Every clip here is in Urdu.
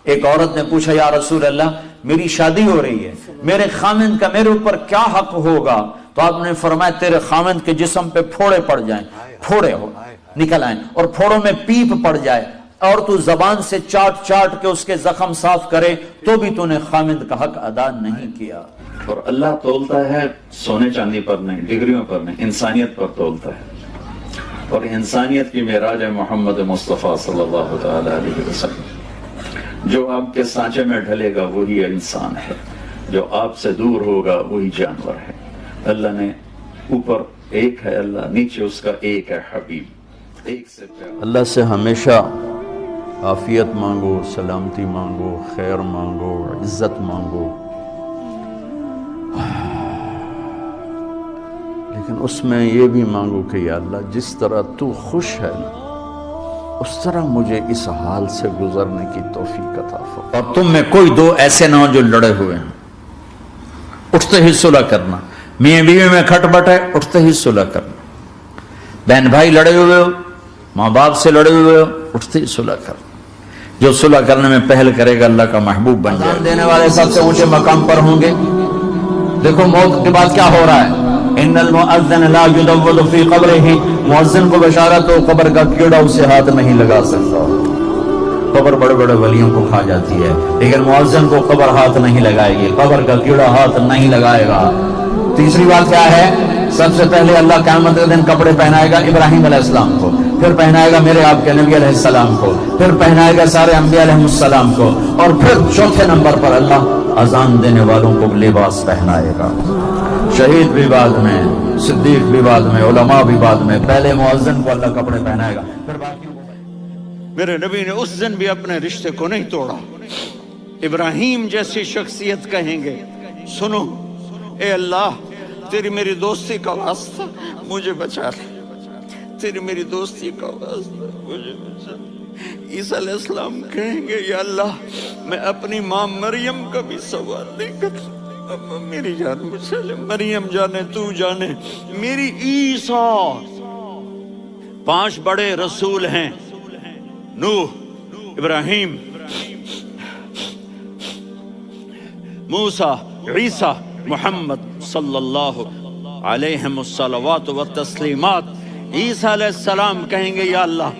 ایک عورت نے پوچھا یا رسول اللہ میری شادی ہو رہی ہے، میرے خامند کا میرے اوپر کیا حق ہوگا؟ تو آپ نے فرمایا تیرے خامند کے جسم پہ پھوڑے پڑ جائیں، پھوڑے نکل آئیں اور پھوڑوں میں پیپ پڑ جائے اور تو زبان سے چاٹ چاٹ کے اس کے زخم صاف کرے تو بھی تو نے خامند کا حق ادا نہیں کیا۔ اور اللہ تولتا ہے سونے چاندی پر نہیں، ڈگریوں پر نہیں، انسانیت پر تولتا ہے، اور انسانیت کی معراج ہے محمد مصطفیٰ صلی اللہ تعالی علیہ وسلم۔ جو آپ کے سانچے میں ڈھلے گا وہی انسان ہے، جو آپ سے دور ہوگا وہی جانور ہے۔ اللہ نے اوپر ایک ہے اللہ، نیچے اس کا ایک ہے حبیب، ایک سے پیار۔ اللہ سے ہمیشہ عافیت مانگو، سلامتی مانگو، خیر مانگو، عزت مانگو، لیکن اس میں یہ بھی مانگو کہ یا اللہ جس طرح تو خوش ہے نا اس طرح مجھے اس حال سے گزرنے کی توفیق عطا فرما۔ اور تم میں کوئی دو ایسے نہ ہو جو لڑے ہوئے ہیں، اٹھتے ہی صلح کرنا۔ میاں بیوی میں کھٹ بٹ ہے، اٹھتے ہی صلح کرنا۔ بہن بھائی لڑے ہوئے ہو، ماں باپ سے لڑے ہوئے ہو، اٹھتے ہی صلح کرنا۔ جو صلح کرنے میں پہل کرے گا اللہ کا محبوب بن جائے گا۔ دینے والے سب سے اونچے مقام پر ہوں گے۔ دیکھو موت کے بعد کیا ہو رہا ہے، ان المؤذن لا يدود فی قبرہ، مؤذن کو بشارت ہو قبر کا کیڑا اسے ہاتھ نہیں لگا سکتا۔ قبر بڑے بڑے ولیوں کو کھا جاتی ہے لیکن مؤذن کو قبر ہاتھ نہیں لگائے گی، قبر کا کیڑا ہاتھ نہیں لگائے گا۔ تیسری بات کیا ہے، سب سے پہلے اللہ قیامت کے دن کپڑے پہنائے گا ابراہیم علیہ السلام کو، پھر پہنائے گا میرے آپ کے نبی علیہ السلام کو، پھر پہنائے گا سارے انبیاء علیہ السلام کو، اور پھر چوتھے نمبر پر اللہ اذان دینے والوں کو لباس پہنائے گا۔ شہید بھی بعد میں، صدیق بھی بعد میں، علماء بھی بعد میں، پہلے مؤذن کو اللہ کپڑے پہنائے گا پھر باقیوں کو۔ میرے نبی نے اس دن بھی اپنے رشتے کو نہیں توڑا۔ ابراہیم جیسی شخصیت کہیں گے سنو اے اللہ تیری میری دوستی کا واسطہ مجھے بچا لے، تیری میری دوستی کا واسطہ مجھے بچا لے۔ عیسیٰ علیہ السلام کہیں گے یا اللہ میں اپنی ماں مریم کا بھی سوال نہیں کر سکتا، میری جان بچا لے، مریم جانے تو جانے میری عیسیٰ۔ 5 بڑے رسول ہیں، نوح، ابراہیم، موسیٰ، عیسیٰ، محمد صلی اللہ علیہ الصلوات والتسلیمات۔ عیسیٰ علیہ السلام کہیں گے یا اللہ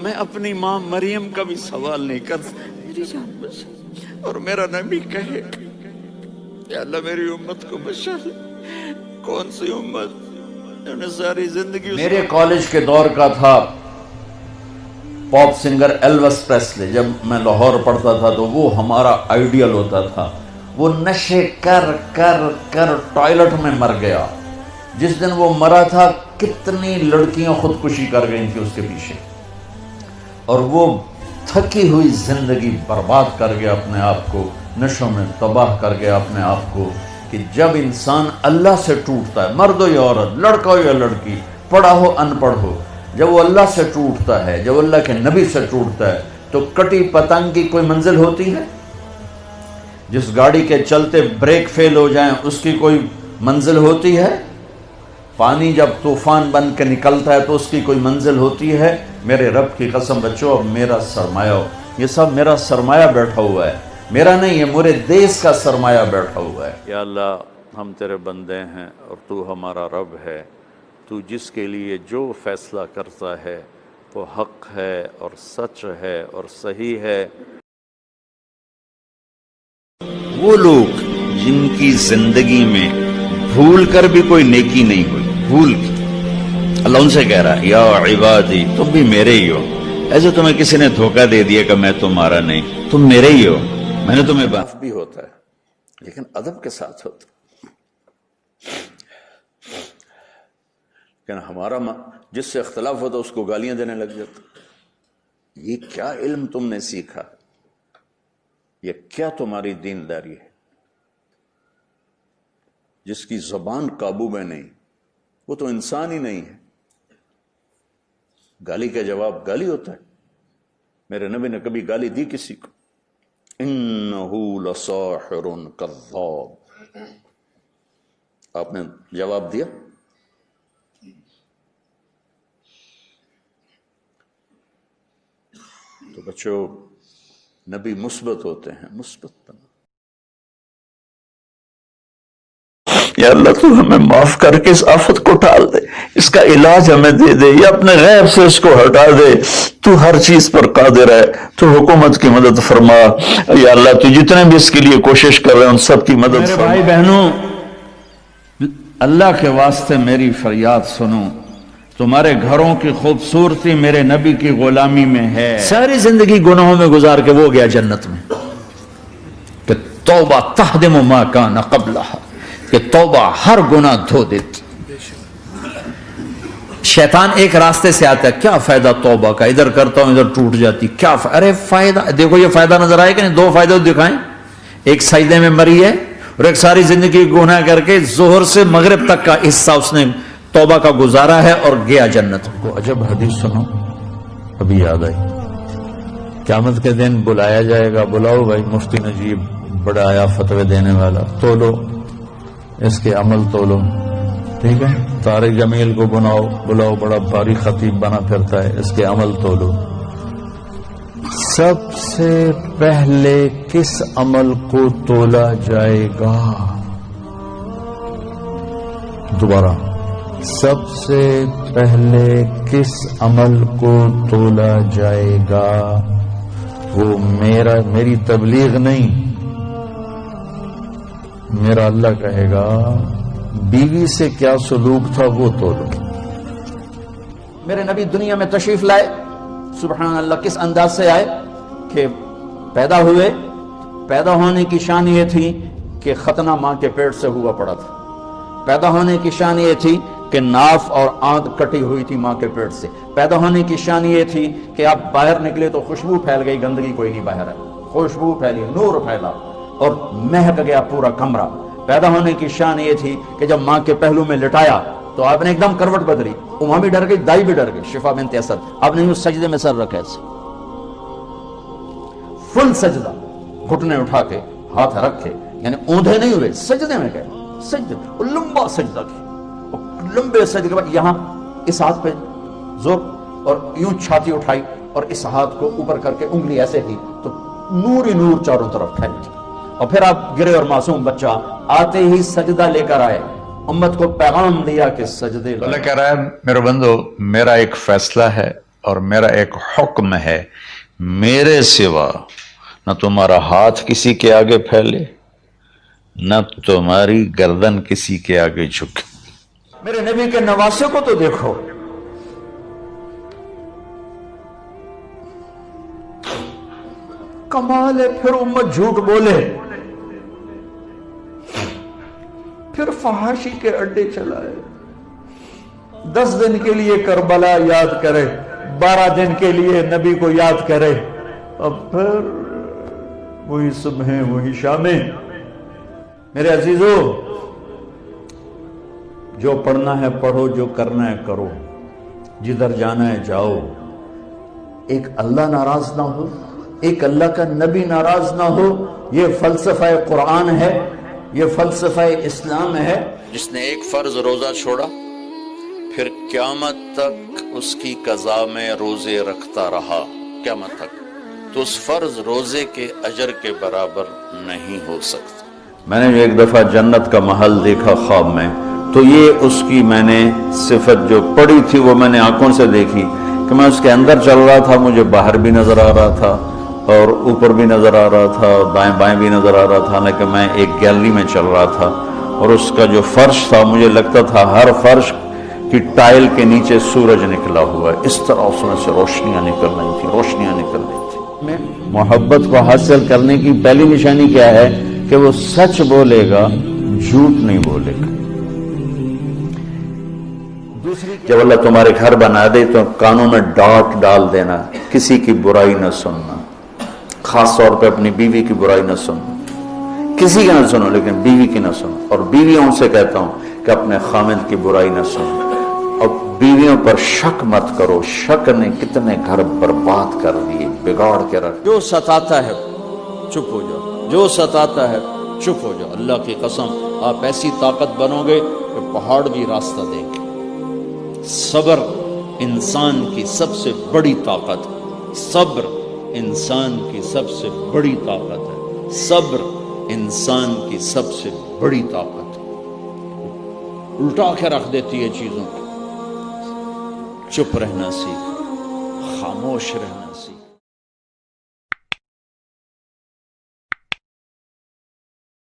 میں اپنی ماں مریم کا بھی سوال نہیں کرتا، میری جان بچا۔ اور میرا نبی کہے یا اللہ میری امت کو بچا لے۔ کون سی امت؟ انہیں ساری زندگی میرے کالج کے دور کا تھا پاپ سنگر ایلوس پریسلے، جب میں لاہور پڑھتا تھا تو وہ ہمارا آئیڈیل ہوتا تھا۔ وہ نشے کر کر کر ٹوائلٹ میں مر گیا۔ جس دن وہ مرا تھا کتنی لڑکیاں خودکشی کر گئی تھی اس کے پیچھے، اور وہ تھکی ہوئی زندگی برباد کر گیا اپنے آپ کو، نشوں میں تباہ کر گیا اپنے آپ کو۔ کہ جب انسان اللہ سے ٹوٹتا ہے، مرد ہو یا عورت، لڑکا ہو یا لڑکی، پڑھا ہو ان پڑھ ہو، جب وہ اللہ سے ٹوٹتا ہے، جب اللہ کے نبی سے ٹوٹتا ہے تو کٹی پتنگ کی کوئی منزل ہوتی ہے؟ جس گاڑی کے چلتے بریک فیل ہو جائیں اس کی کوئی منزل ہوتی ہے؟ پانی جب طوفان بن کے نکلتا ہے تو اس کی کوئی منزل ہوتی ہے؟ میرے رب کی قسم بچو، اب میرا سرمایہ ہو، یہ سب میرا سرمایہ بیٹھا ہوا ہے، میرا نہیں، یہ میرے دیس کا سرمایہ بیٹھا ہوا ہے۔ یا اللہ ہم تیرے بندے ہیں اور تو ہمارا رب ہے، تو جس کے لیے جو فیصلہ کرتا ہے وہ حق ہے اور سچ ہے اور صحیح ہے۔ وہ لوگ جن کی زندگی میں بھول کر بھی کوئی نیکی نہیں ہوئی، بھول کی، اللہ ان سے کہہ رہا ہے یا عبادی تم بھی میرے ہی ہو۔ ایسے تمہیں کسی نے دھوکہ دے دیا کہ میں تمہارا نہیں، تم میرے ہی ہو، میں نے تمہیں معاف بھی ہوتا ہے لیکن ادب کے ساتھ ہوتا ہے۔ لیکن ہمارا جس سے اختلاف ہوتا اس کو گالیاں دینے لگ جاتا، یہ کیا علم تم نے سیکھا، یہ کیا تمہاری دینداری ہے؟ جس کی زبان قابو میں نہیں وہ تو انسان ہی نہیں ہے۔ گالی کا جواب گالی ہوتا ہے؟ میرے نبی نے کبھی گالی دی کسی کو؟ انہو لساحر کذاب، آپ نے جواب دیا؟ تو بچوں نبی مثبت ہوتے ہیں، مثبت بنا۔ یا اللہ تو ہمیں معاف کر کے اس آفت کو ٹال دے، اس کا علاج ہمیں دے دے، یا اپنے غیب سے اس کو ہٹا دے۔ تو ہر چیز پر قادر ہے، تو حکومت کی مدد فرما یا اللہ، تو جتنے بھی اس کے لیے کوشش کر رہے ہیں ان سب کی مدد فرما۔ میرے بھائی بہنوں، اللہ کے واسطے میری فریاد سنو، تمہارے گھروں کی خوبصورتی میرے نبی کی غلامی میں ہے۔ ساری زندگی گناہوں میں گزار کے وہ گیا جنت میں، کہ توبہ تہدم ما کان قبلہا، کہ توبہ ہر گناہ دھو دیتی۔ شیطان ایک راستے سے آتا ہے، کیا فائدہ توبہ کا، ادھر کرتا ہوں ادھر ٹوٹ جاتی، کیا ارے فائدہ دیکھو، یہ فائدہ نظر آئے کہ نہیں؟ دو فائدے دکھائیں، ایک سجدے میں مری ہے اور ایک ساری زندگی گناہ کر کے ظہر سے مغرب تک کا حصہ اس نے توبہ کا گزارا ہے اور گیا جنت کو۔ عجب حدیث سنو، ابھی یاد آئی، قیامت کے دن بلایا جائے گا، بلاؤ بھائی مفتی نجیب، بڑا آیا فتوے دینے والا، تولو اس کے عمل تولو، ٹھیک ہے؟ طارق جمیل کو بلاؤ، بڑا بھاری خطیب بنا پھرتا ہے، اس کے عمل تولو۔ سب سے پہلے کس عمل کو تولا جائے گا؟ دوبارہ، سب سے پہلے کس عمل کو تولا جائے گا؟ وہ میری تبلیغ نہیں، میرا اللہ کہے گا بیوی سے کیا سلوک تھا وہ تولو۔ میرے نبی دنیا میں تشریف لائے، سبحان اللہ، کس انداز سے آئے کہ پیدا ہوئے، پیدا ہونے کی شان یہ تھی کہ ختنہ ماں کے پیٹ سے ہوا پڑا تھا، پیدا ہونے کی شان یہ تھی کہ ناف اور آنت کٹی ہوئی تھی ماں کے پیٹ سے، پیدا ہونے کی شان یہ تھی کہ آپ باہر نکلے تو خوشبو پھیل گئی، گندگی کوئی نہیں باہر ہے، خوشبو پھیلی، نور پھیلا اور مہک گیا پورا کمرہ۔ پیدا ہونے کی شان یہ تھی کہ جب ماں کے پہلو میں لٹایا تو آپ نے ایک دم کروٹ بدلی، ماں بھی ڈر گئی، دائی بھی ڈر گئی، شفا بنت اسد، آپ نے یوں سجدے میں سر رکھا ایسے، فل سجدہ، گھٹنے اٹھا کے ہاتھ رکھے، یعنی اوندھے نہیں ہوئے، سجدے میں گئے، سجدے، اور لمبا سجدہ کیا، اور لمبے سجدے کے بعد یہاں اس ہاتھ پہ زور، اور یوں چھاتی اٹھائی اور اس ہاتھ کو اوپر کر کے انگلی ایسے کی تو نور ہی نور چاروں طرف پھیل گئی، اور پھر آپ گرے اور معصوم بچہ آتے ہی سجدہ لے کر آئے، امت کو پیغام دیا کہ سجدے اللہ کہہ رہا ہے میرے بندو، میرا ایک فیصلہ ہے اور میرا ایک حکم ہے، میرے سوا نہ تمہارا ہاتھ کسی کے آگے پھیلے، نہ تمہاری گردن کسی کے آگے جھکے۔ میرے نبی کے نواسے کو تو دیکھو، کمال ہے، پھر امت جھوٹ بولے، پھر فحاشی کے اڈے چلائے، 10 دن کے لیے کربلا یاد کرے، 12 دن کے لیے نبی کو یاد کرے، اب پھر وہی صبحیں وہی شامیں۔ میرے عزیزو، جو پڑھنا ہے پڑھو، جو کرنا ہے کرو، جدھر جانا ہے جاؤ، ایک اللہ ناراض نہ ہو، ایک اللہ کا نبی ناراض نہ ہو، یہ فلسفہ قرآن ہے، یہ فلسفہ اسلام ہے۔ جس نے ایک فرض روزہ چھوڑا پھر قیامت تک اس کی قضا میں روزے رکھتا رہا، قیامت تک، تو اس فرض روزے کے اجر کے برابر نہیں ہو سکتا۔ میں نے ایک دفعہ جنت کا محل دیکھا خواب میں، تو یہ اس کی میں نے صفت جو پڑی تھی وہ میں نے آنکھوں سے دیکھی کہ میں اس کے اندر چل رہا تھا، مجھے باہر بھی نظر آ رہا تھا اور اوپر بھی نظر آ رہا تھا، دائیں بائیں بھی نظر آ رہا تھا، لیکن میں ایک گیلری میں چل رہا تھا، اور اس کا جو فرش تھا مجھے لگتا تھا ہر فرش کی ٹائل کے نیچے سورج نکلا ہوا ہے، اس طرح اس میں سے روشنیاں نکل رہی تھیں، روشنیاں نکل رہی تھیں۔ محبت کو حاصل کرنے کی پہلی نشانی کیا ہے کہ وہ سچ بولے گا، جھوٹ نہیں بولے گا۔ جب اللہ تمہارے گھر بنا دے تو کانوں میں ڈانٹ ڈال دینا، کسی کی برائی نہ سننا، خاص طور پہ اپنی بیوی کی برائی نہ سنو، کسی کی نہ سنو لیکن بیوی کی نہ سنو، اور بیویوں سے کہتا ہوں کہ اپنے خامد کی برائی نہ سنو، اور بیویوں پر شک مت کرو، شک نے کتنے گھر برباد کر دیے، بگاڑ کے رکھ۔ جو ستاتا ہے چپ ہو جاؤ، جو ستاتا ہے چپ ہو جاؤ، اللہ کی قسم آپ ایسی طاقت بنو گے کہ پہاڑ بھی راستہ دیں گے۔ صبر انسان کی سب سے بڑی طاقت، صبر انسان کی سب سے بڑی طاقت ہے، صبر انسان کی سب سے بڑی طاقت ہے، الٹا کے رکھ دیتی ہے چیزوں کو۔ چپ رہنا سیکھ، خاموش رہنا سیکھ۔